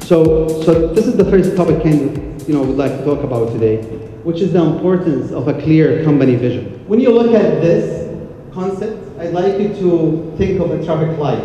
So this is the first topic we'd like to talk about today, which is the importance of a clear company vision. When you look at this concept, I'd like you to think of a traffic light,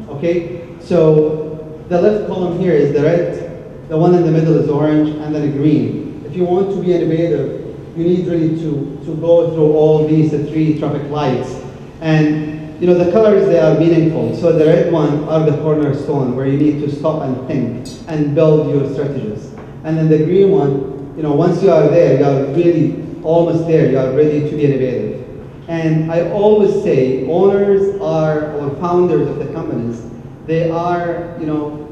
okay? So the left column here is the red, the one in the middle is orange, and then a green. If you want to be innovative, you need really to go through all these three traffic lights. And the colors, they are meaningful. So the red one are the cornerstone where you need to stop and think and build your strategies. And then the green one, once you are there, you are really almost there, you are ready to be innovative. And I always say owners or founders of the companies, they are,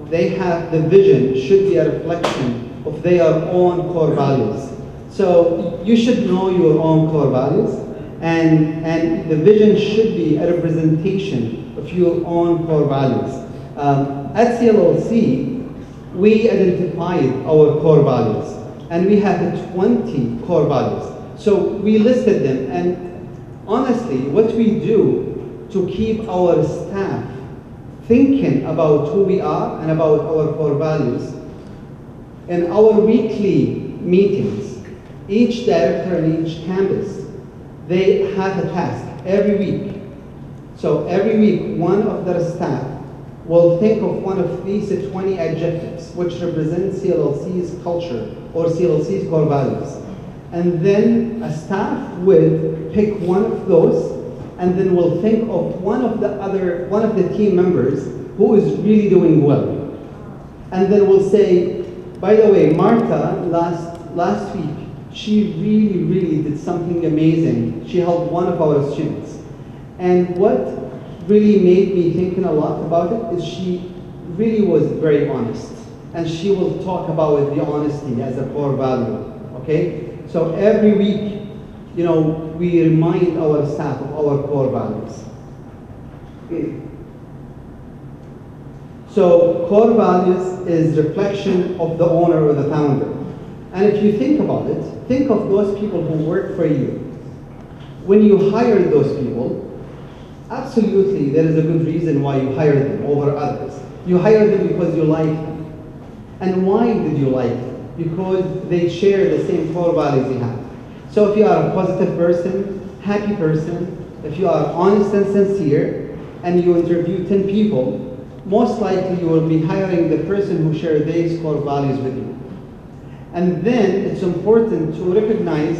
they have the vision should be a reflection of their own core values. So you should know your own core values. And the vision should be a representation of your own core values. At CLLC, we identified our core values, and we have 20 core values. So we listed them, and honestly, what we do to keep our staff thinking about who we are and about our core values, in our weekly meetings, each director in each campus, they have a task every week. So every week, one of their staff will think of one of these 20 adjectives, which represent CLLC's culture or CLLC's core values. And then a staff would pick one of those, and then will think of one of the team members who is really doing well. And then we'll say, by the way, Martha last week, she really did something amazing. She helped one of our students. And what really made me thinking a lot about it is she really was very honest. And she will talk about the honesty as a core value, okay? So every week, we remind our staff of our core values. So core values is reflection of the owner or the founder. And if you think about it, think of those people who work for you. When you hire those people, absolutely there is a good reason why you hire them over others. You hire them because you like them. And why did you like them? Because they share the same core values you have. So if you are a positive person, happy person, if you are honest and sincere, and you interview 10 people, most likely you will be hiring the person who shares these core values with you. And then it's important to recognize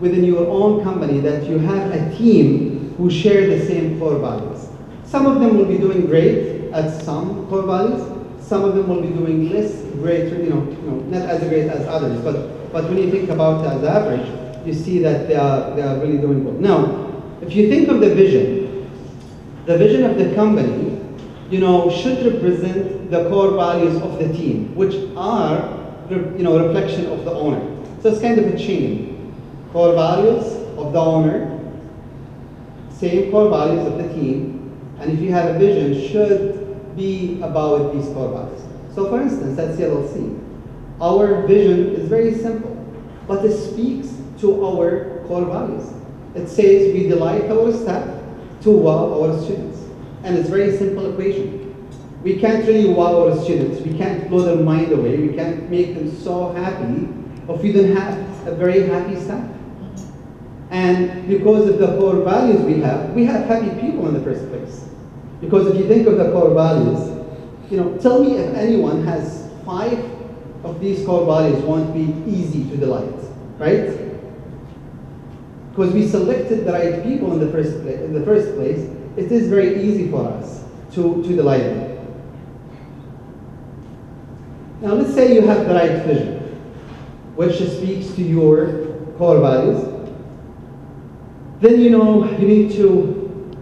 within your own company that you have a team who share the same core values. Some of them will be doing great at some core values. Some of them will be doing less great, not as great as others. But when you think about it as average, you see that they are really doing well. Now, if you think of the vision of the company, should represent the core values of the team, which are reflection of the owner. So it's kind of a chain. Core values of the owner, same core values of the team, and if you have a vision, should be about these core values. So for instance, at CLLC, our vision is very simple, but it speaks to our core values. It says we delight our staff to wow our students. And it's a very simple equation. We can't really wow our students. We can't blow their mind away. We can't make them so happy if we don't have a very happy staff. And because of the core values we have happy people in the first place. Because if you think of the core values, tell me if anyone has 5 of these core values won't be easy to delight, right? Because we selected the right people in the first place, it is very easy for us to delight them. Now let's say you have the right vision, which speaks to your core values. Then you need to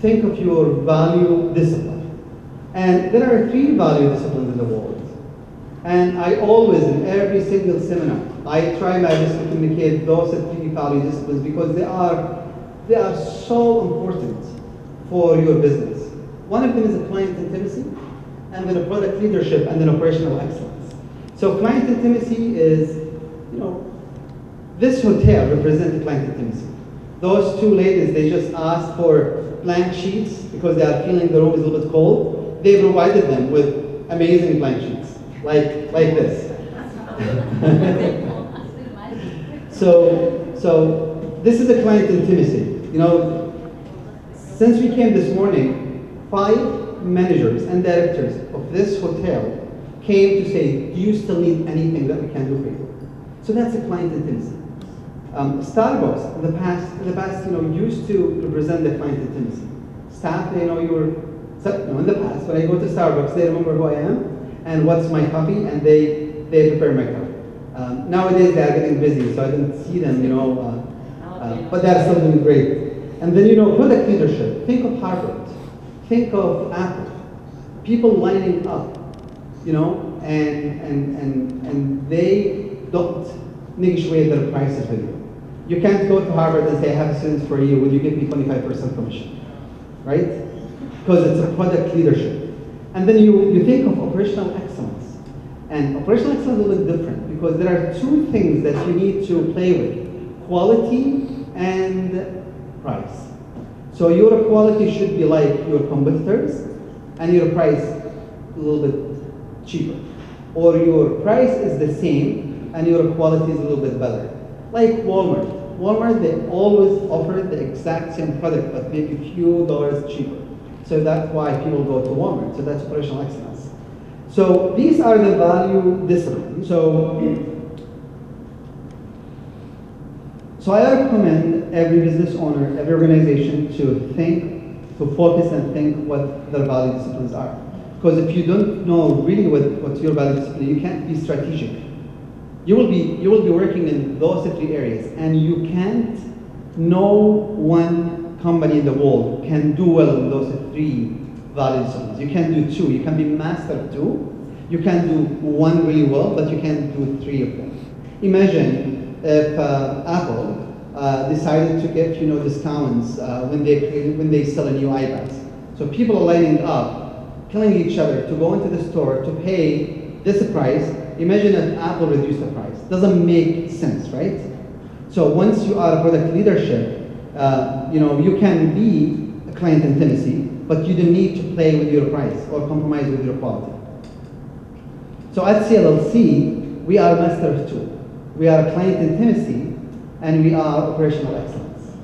think of your value discipline. And there are 3 value disciplines in the world. And I always, in every single seminar, I try my best to communicate those 3 value disciplines because they are so important for your business. One of them is a client intimacy, and then a product leadership, and then operational excellence. So client intimacy is, this hotel represents client intimacy. Those 2 ladies, they just asked for blank sheets because they are feeling the room is a little bit cold. They provided them with amazing blank sheets. like this. So this is a client intimacy. You know, since we came this morning, 5 managers and directors of this hotel came to say, do you still need anything that we can do for you? So that's a client intimacy. Starbucks in the past, you know, used to represent the client intimacy. Staff, they know you were, in the past, when I go to Starbucks, they remember who I am and what's my coffee, and they prepare my coffee. Nowadays, they are getting busy, so I didn't see them, you know, but they're still doing great. And then, you know, product leadership. Think of Harvard. Think of Apple. People lining up, you know, and they don't negotiate their prices with you. You can't go to Harvard and say, I have students for you, will you give me 25% commission, right? Because it's a product leadership. And then you think of operational excellence. And operational excellence is a little different because there are 2 things that you need to play with, quality and price. So your quality should be like your competitors and your price a little bit cheaper. Or your price is the same and your quality is a little bit better. Like Walmart. Walmart, they always offer the exact same product, but maybe a few dollars cheaper. So that's why people go to Walmart. So that's operational excellence. So these are the value disciplines. So I recommend every business owner, every organization to focus and think what their value disciplines are. Because if you don't know really what's your value discipline, you can't be strategic. You will be working in those 3 areas, and you can't. No one company in the world can do well in those 3 value disciplines. You can do 2. You can be master of 2. You can do 1 really well, but you can't do 3 of them. Imagine if Apple decided to give discounts when they sell a new iPad. So people are lining up, killing each other to go into the store to pay this price. Imagine if Apple reduced the price. Doesn't make sense, right? So once you are a product leadership, you can be a client intimacy, but you don't need to play with your price or compromise with your quality. So at CLLC, we are master of 2. We are client intimacy, and we are operational excellence.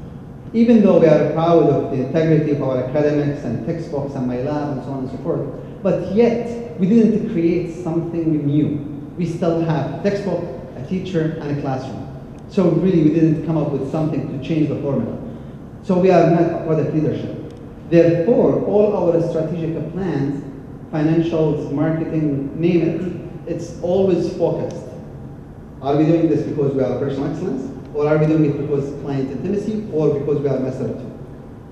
Even though we are proud of the integrity of our academics and textbooks and my lab and so on and so forth, but yet we didn't create something new. We still have a textbook, a teacher, and a classroom. So really, we didn't come up with something to change the formula. So we are not product leadership. Therefore, all our strategic plans, financials, marketing, name it, it's always focused. Are we doing this because we are operational excellence? Or are we doing it because client intimacy? Or because we are master of 2?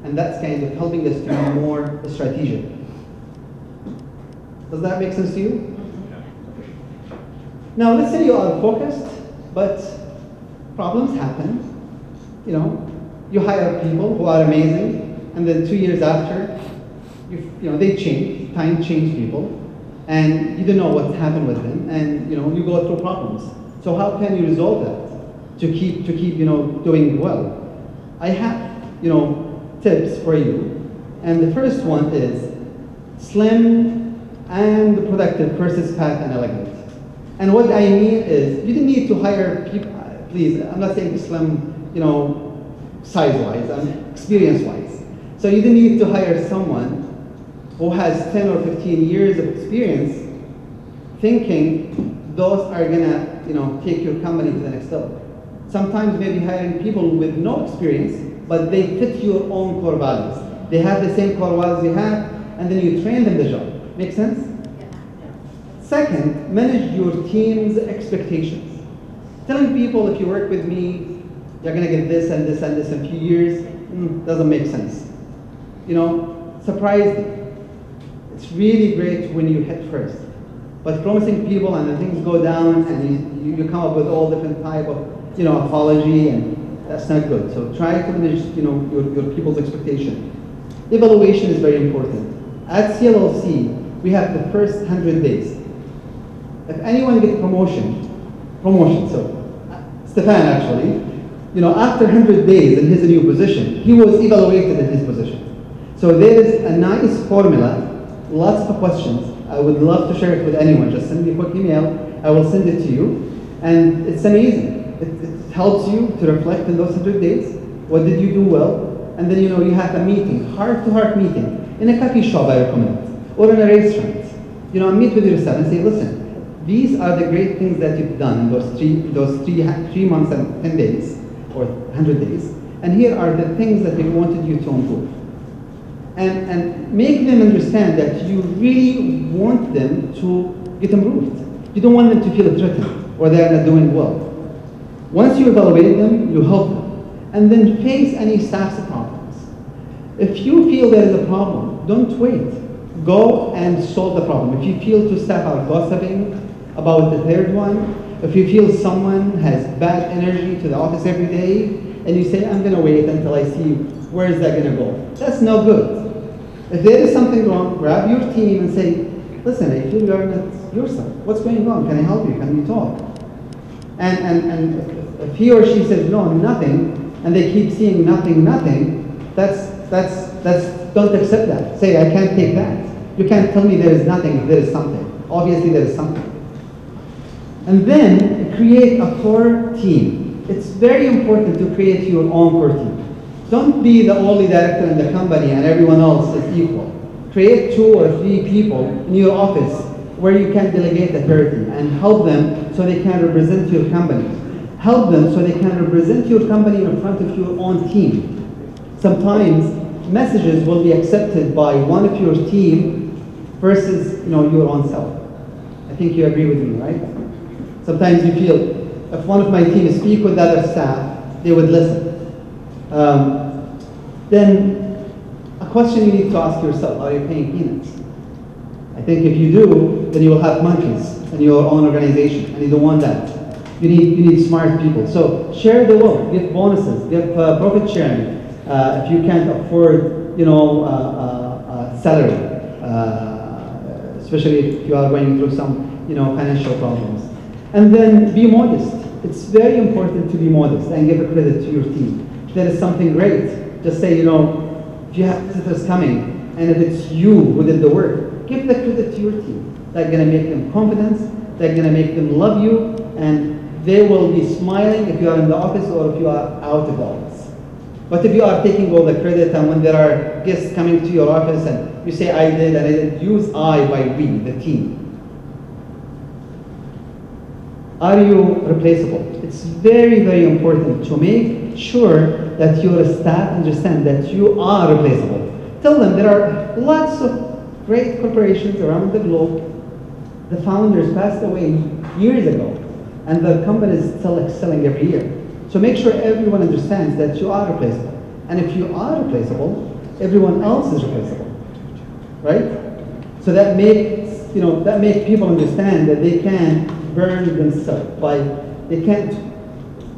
And that's kind of helping us to be more strategic. Does that make sense to you? Now, let's say you are focused, but problems happen. You hire people who are amazing, and then 2 years after, they change. Time changes people, and you don't know what's happened with them, and you go through problems. So how can you resolve that to keep doing well? I have tips for you, and the first one is slim and productive versus fat and elegant. And what I mean is, you don't need to hire people, please, I'm not saying slim, size-wise, I'm experience-wise. So you don't need to hire someone who has 10 or 15 years of experience thinking those are gonna, take your company to the next level. Sometimes maybe hiring people with no experience, but they fit your own core values. They have the same core values you have, and then you train them the job. Make sense? Second, manage your team's expectations. Telling people, if you work with me, you're going to get this and this and this in a few years, doesn't make sense. Surprise them. It's really great when you hit first. But promising people and then things go down and you come up with all different type of, apology, and that's not good. So try to manage, your people's expectation. Evaluation is very important. At CLLC, we have the first 100 days. If anyone gets promotion, so Stefan actually, after 100 days in his new position, he was evaluated in his position. So there is a nice formula, lots of questions, I would love to share it with anyone. Just send me a quick email. I will send it to you. And it's amazing. It helps you to reflect in those 100 days. What did you do well? And then, you have a meeting, heart-to-heart meeting, in a coffee shop, I recommend, or in a restaurant. Meet with yourself and say, listen, these are the great things that you've done in those three months and 10 days, or 100 days. And here are the things that we wanted you to improve. And make them understand that you really want them to get improved. You don't want them to feel threatened or they're not doing well. Once you evaluate them, you help them. And then face any staff's problems. If you feel there is a problem, don't wait. Go and solve the problem. If you feel two staff are gossiping about the third one, if you feel someone has bad energy to the office every day, and you say, I'm going to wait until I see where is that going to go. That's no good. If there is something wrong, grab your team and say, listen, I feel you're not yourself. What's going on? Can I help you? Can we talk? And if he or she says, no, nothing, and they keep seeing nothing, that's don't accept that. Say, I can't take that. You can't tell me there is nothing if there is something. Obviously there is something. And then create a core team. It's very important to create your own core team. Don't be the only director in the company and everyone else is equal. Create 2 or 3 people in your office where you can delegate authority and help them so they can represent your company. Help them so they can represent your company in front of your own team. Sometimes messages will be accepted by one of your team versus your own self. I think you agree with me, right? Sometimes you feel if one of my team speak with the other staff, they would listen. Then a question you need to ask yourself, are you paying peanuts? I think if you do, then you will have monkeys in your own organization, and you don't want that. You need smart people. So share the wealth, give bonuses, give profit sharing. If you can't afford, salary, especially if you are going through some, financial problems. And then be modest. It's very important to be modest and give a credit to your team. If there is something great, just say, if you have visitors coming, and if it's you who did the work, give the credit to your team. That's going to make them confidence, that's going to make them love you, and they will be smiling if you are in the office or if you are out of the office. But if you are taking all the credit, and when there are guests coming to your office and you say, I did, and I didn't, use I by we, the team. Are you replaceable? It's very, very important to make sure that your staff understand that you are replaceable. Tell them there are lots of great corporations around the globe. The founders passed away years ago, and the company is still excelling every year. So make sure everyone understands that you are replaceable. And if you are replaceable, everyone else is replaceable, right? So that makes, that makes people understand that they can burn themselves they can't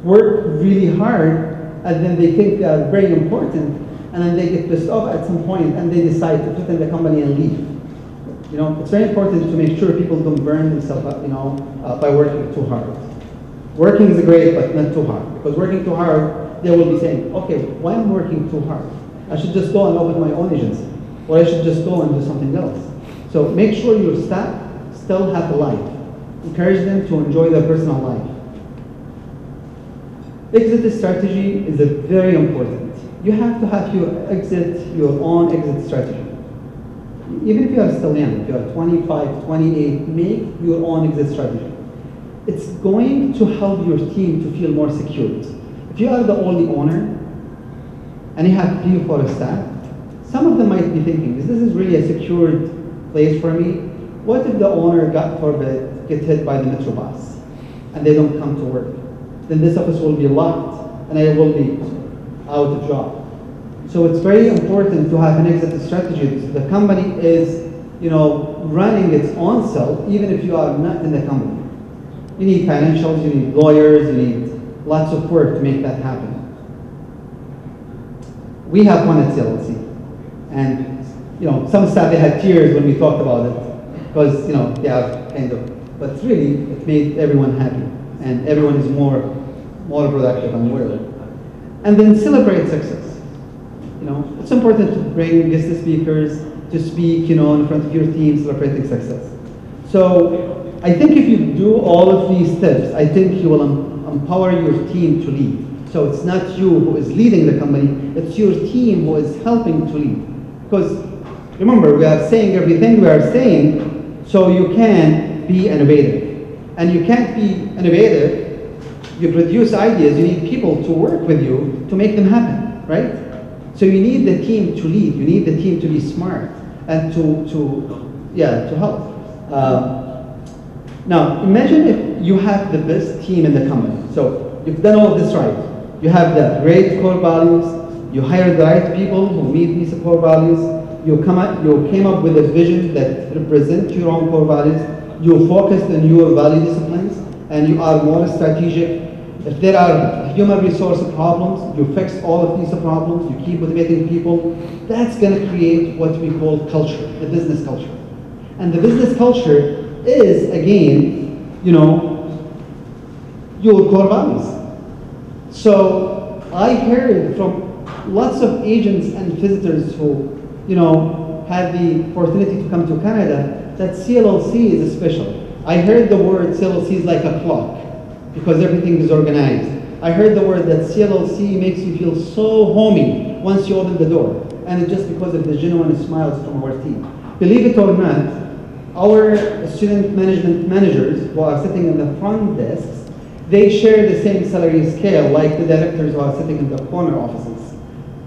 work really hard, and then they think they are very important, and then they get pissed off at some point and they decide to quit in the company and leave. It's very important to make sure people don't burn themselves up, by working too hard. Working is great, but not too hard. Because working too hard, they will be saying, okay, why am I working too hard? I should just go and open my own agency, or I should just go and do something else. So make sure your staff still have a life. Encourage them to enjoy their personal life. Exit strategy is very important. You have to have your own exit strategy. Even if you are still young, if you are 25, 28, make your own exit strategy. It's going to help your team to feel more secure. If you are the only owner, and you have 3 or 4 staff, some of them might be thinking, is this really a secured place for me? What if the owner, God forbid, gets hit by the metro bus, and they don't come to work? Then this office will be locked, and I will be out of job. So it's very important to have an exit strategy. The company is, running its own self, even if you are not in the company. You need financials, you need lawyers, you need lots of work to make that happen. We have one at CLLC, and some staff, they had tears when we talked about it, because they are kind of, but really it made everyone happy, and everyone is more productive and aware. And then celebrate success. It's important to bring guest speakers to speak, in front of your team, celebrating success. So I think if you do all of these steps, I think you will empower your team to lead. So it's not you who is leading the company, it's your team who is helping to lead. Because remember, we are saying everything we are saying so you can be innovative. And you can't be innovative, you produce ideas, you need people to work with you to make them happen, right? So you need the team to lead, you need the team to be smart and to help. Now, imagine if you have the best team in the company. So you've done all of this right. You have the great core values, you hired the right people who meet these core values, you came up with a vision that represents your own core values, you focused on your value disciplines, and you are more strategic. If there are human resource problems, you fix all of these problems, you keep motivating people, that's going to create what we call culture, the business culture. And the business culture is, again, your core values. So I heard from lots of agents and visitors who, had the opportunity to come to Canada that CLLC is special. I heard the word CLLC is like a clock because everything is organized. I heard the word that CLLC makes you feel so homey once you open the door, and it's just because of the genuine smiles from our team. Believe it or not, our student management managers who are sitting in the front desks, they share the same salary scale like the directors who are sitting in the corner offices.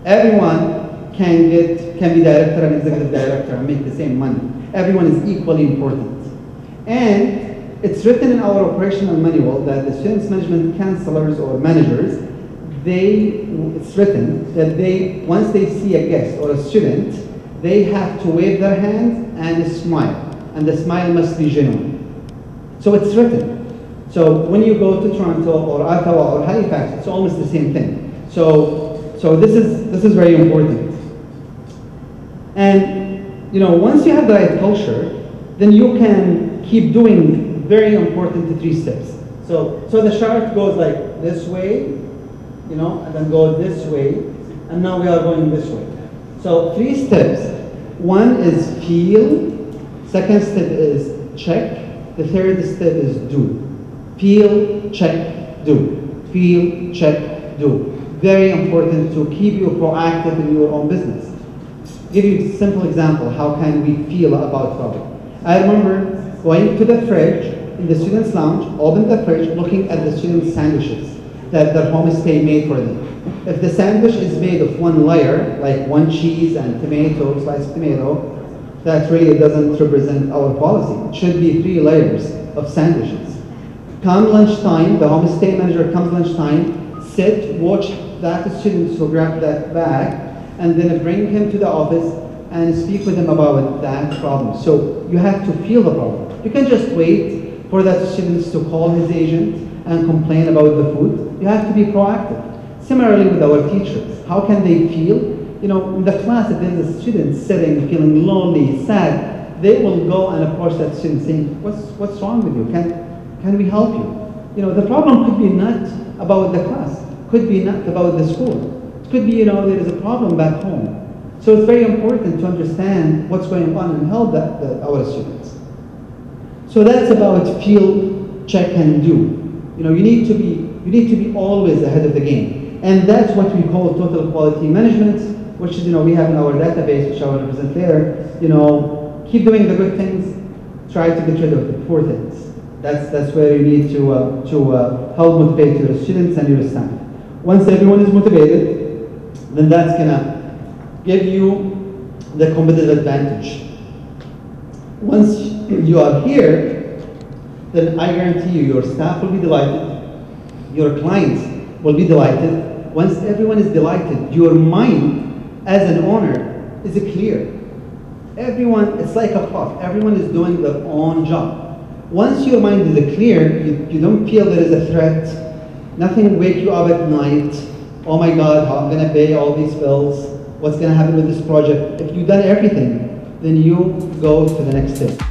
Everyone can be director and executive director and make the same money. Everyone is equally important. And it's written in our operational manual that the students management counselors or managers, it's written that once they see a guest or a student, they have to wave their hands and smile. And the smile must be genuine. So it's written. So when you go to Toronto or Ottawa or Halifax, it's almost the same thing. So this is very important. And once you have the right culture, then you can keep doing very important 3 steps. So the chart goes like this way, and then go this way, and now we are going this way. So 3 steps. One is feel. Second step is check. The third step is do. Feel, check, do. Feel, check, do. Very important to keep you proactive in your own business. Give you a simple example. How can we feel about problem? I remember going to the fridge in the students' lounge, open the fridge, looking at the students' sandwiches that their homestay made for them. If the sandwich is made of one layer, like one cheese and tomato, sliced tomato, that really doesn't represent our policy. It should be 3 layers of sandwiches. Come lunchtime, the homestay manager comes lunchtime, sit, watch that students who grab that bag, and then bring him to the office and speak with him about that problem. So you have to feel the problem. You can just wait for that students to call his agent and complain about the food. You have to be proactive. Similarly with our teachers, how can they feel? In the class, if there's a student sitting, feeling lonely, sad, they will go and approach that student saying, what's wrong with you? Can we help you? The problem could be not about the class, could be not about the school. It could be, there is a problem back home. So it's very important to understand what's going on and help our students. So that's about feel, check, and do. You need to be always ahead of the game. And that's what we call total quality management, which is, we have in our database, which I will present later. Keep doing the good things, try to get rid of the poor things. That's where you need to help motivate your students and your staff. Once everyone is motivated, then that's gonna give you the competitive advantage. Once you are here, then I guarantee you your staff will be delighted, your clients will be delighted. Once everyone is delighted, your mind as an owner is clear. Everyone, it's like a puff, everyone is doing their own job. Once your mind is clear, you don't feel there is a threat, nothing wake you up at night, oh my God, how I'm gonna pay all these bills, what's gonna happen with this project. If you've done everything, then you go to the next step.